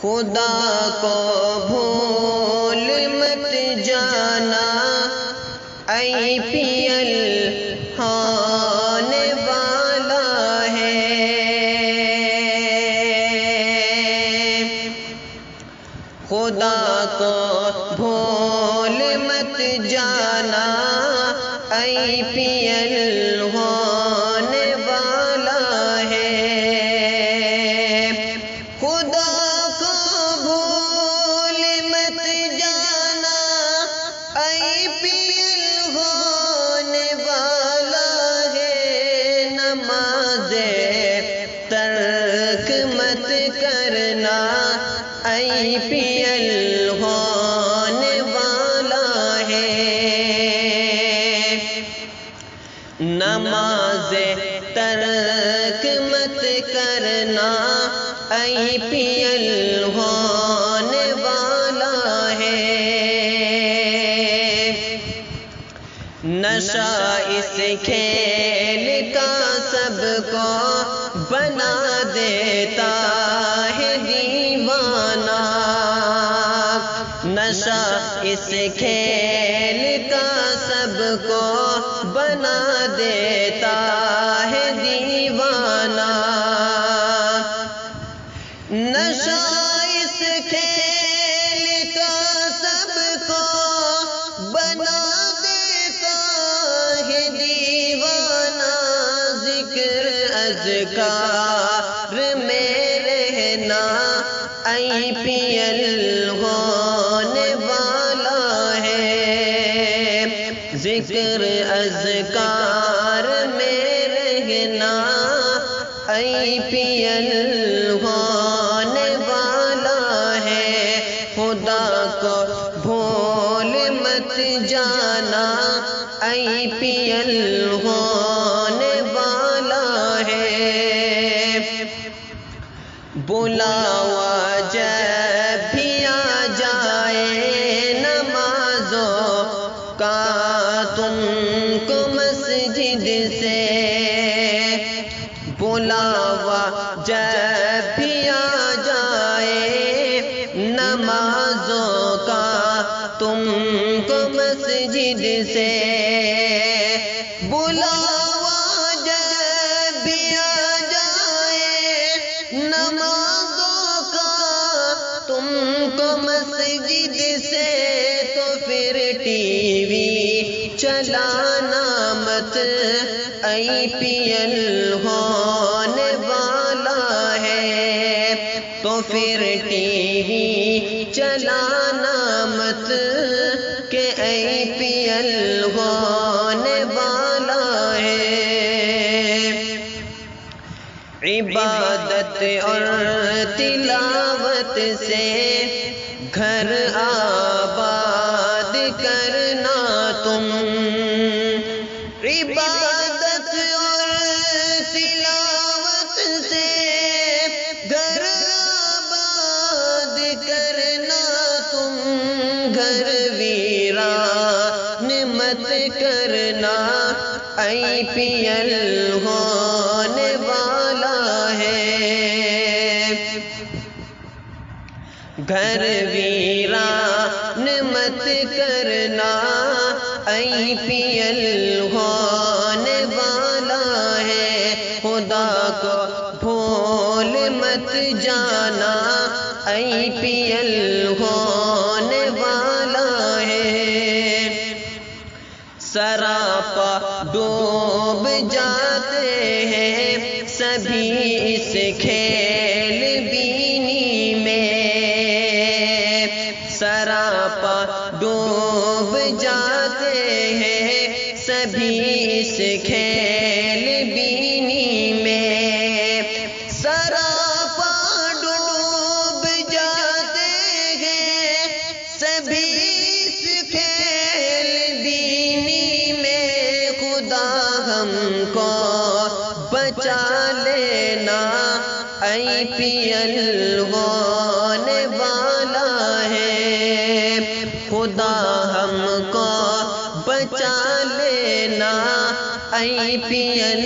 خدا کو بھول مت جانا، IPL ہونے والا ہے۔ خدا کو بھول مت جانا، IPL ہونے والا ہے۔ خدا کو بھول مت جانا، IPL ہونے والا ہے۔ نمازیں ترک مت کرنا، IPL ہونے والا ہے۔ نمازیں ترک مت کرنا، IPL ہونے والا ہے۔ نشہ اس کھیل کا سب کو بنا دیتا ہے دیوانہ۔ نشہ اس کھیل کا سب کو بنا دیتا ہے دیوانہ۔ نشہ اس کھیل کا سب کو بنا دیتا ہے دیوانہ۔ ذکر اذکار میں رہنا، IPL ہونے والا ہے۔ ذکر اذکار میں رہنا، IPL ہونے والا ہے۔ خدا کو بھول مت جانا، IPL ہونے والا ہے۔ بلاوا جب بھی آ جائے نمازوں کا تم کو مسجد سے، بلاوا جب بھی آ جائے نمازوں کا تم کو مسجد سے، بلاوا جب بھی آ جائے نمازوں کا تم کو مسجد سے، تو پھر TV چلانا مت، IPL ہونے والا ہے۔ تو پھر TV چلانا مت کہ IPL ہونے والا ہے۔ عبادت اور تلاوت سے گھر آباد کرنا تم، عبادت اور تلاوت سے گھر آباد کرنا تم، گھر ویران مت کرنا، IPL ہونے والا ہے۔ گھر ویران مت کرنا، IPL ہونے والا ہے۔ خدا کو بھول مت جانا، IPL ہونے والا ہے۔ سراپا ڈوب جاتے ہیں سبھی اس کھیل بینی میں، سراپا ڈوب جاتے ہیں سبھی اس کھیل بینی میں، سراپا ڈوب جاتے ہیں سبھی اس کھیل بینی میں۔ خدا ہم کو بچا لینا، IPL ہونے والا ہے۔ خدا ہم کو بچا لینا، IPL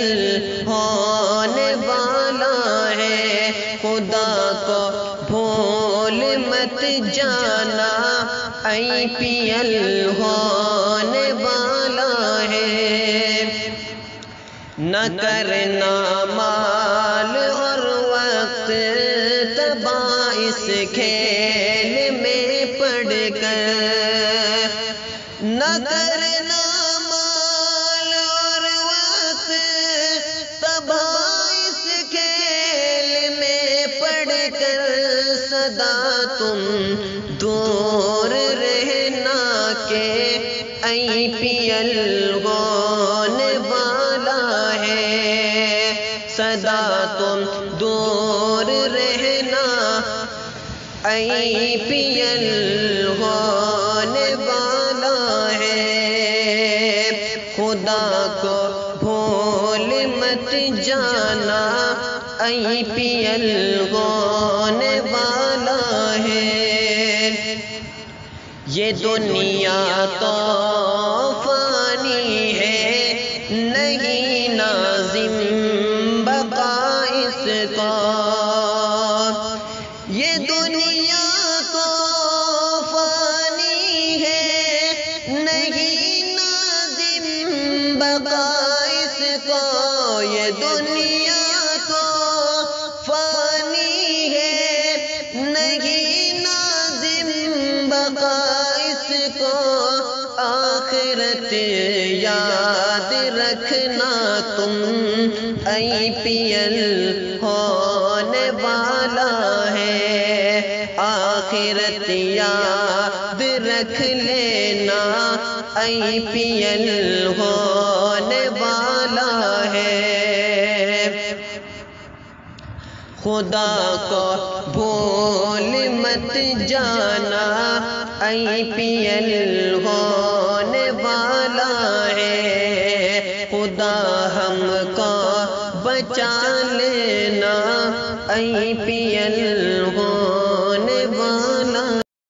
ہونے والا ہے۔ خدا کو بھول بھول مت جانا IPL ہونے والا ہے، نہ کرنا مال اور وقت تباہ اس کھیل میں پڑ کر، نہ کرنا مال اور وقت تباہ اس کھیل میں پڑ کر، سدا تم دور رہنا کہ IPL ہونے والا ہے، سدا تم دور رہنا IPL ہونے والا ہے، خدا کو بھول مت جانا IPL ہونے والا ہے، یہ دنیا تو فانی ہے، نہیں نازم بقا اس کا، یہ دنیا تو فانی ہے، نہیں نازم بقا اس کا، یہ دنیا تو فانی ہے، نہیں نازم بقا اس کو، آخرت یاد رکھنا تم IPL ہونے والا ہے، آخرت یاد رکھ لینا IPL ہونے والا ہے، خدا کو بھول مت جانا IPL ہونے والا ہے، خدا ہم کو بچا لینا IPL